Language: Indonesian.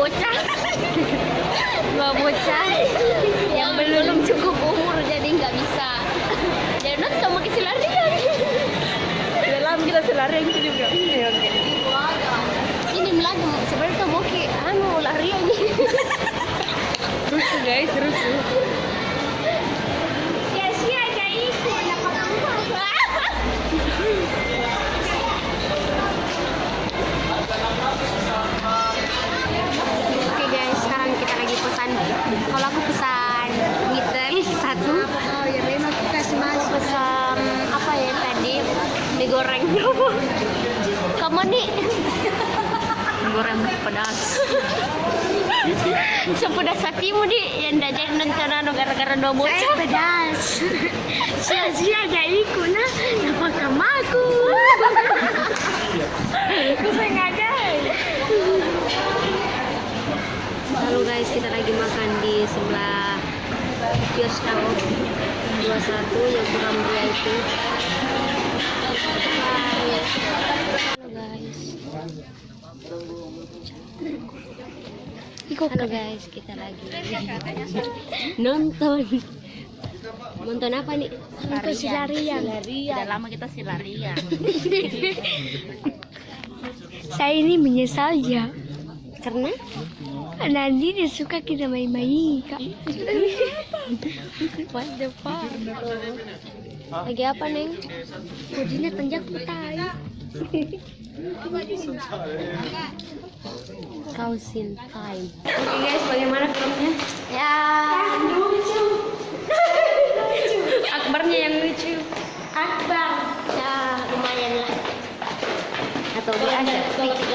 bocah. Dua bocah yang belum cukup umur jadi nggak bisa. Dia nonton pakai selarian. Dalam kita selarian gitu juga. Oke. Ini lagi sebenarnya mau ke larian nih. Rusuh guys, rusuh. Sia-sia aja ikut dapat apa? Oke guys, sekarang kita lagi pesan. Kalau aku pesan ngitel satu. Oh ya memang kita kasih masuk. Pesan apa ya tadi? Mie goreng. Kamu nih Goreng pedas. sepedas hatimu di yang dah jadi nonton gara-gara dua bocah. Pedas. Sia-sia aja ikut nah. Dapat kamaku. Aku sengaja. Halo guys, kita lagi makan di sebelah kios tahu 21 yang kurang dia itu. Halo guys, kita lagi nonton apa nih? Nonton silarian. Sudah lama kita silarian. Saya ini menyesal ya. Karena Nanti dia suka kita main-main kak. what the fuck? Lagi apa neng? Kudinya tenjak putai. Kausin time. Oke guys, bagaimana filmnya? Ya. Lucu. Akbarnya yang lucu. Akbar. Ya lumayan lah. Atau dia ada sedikit.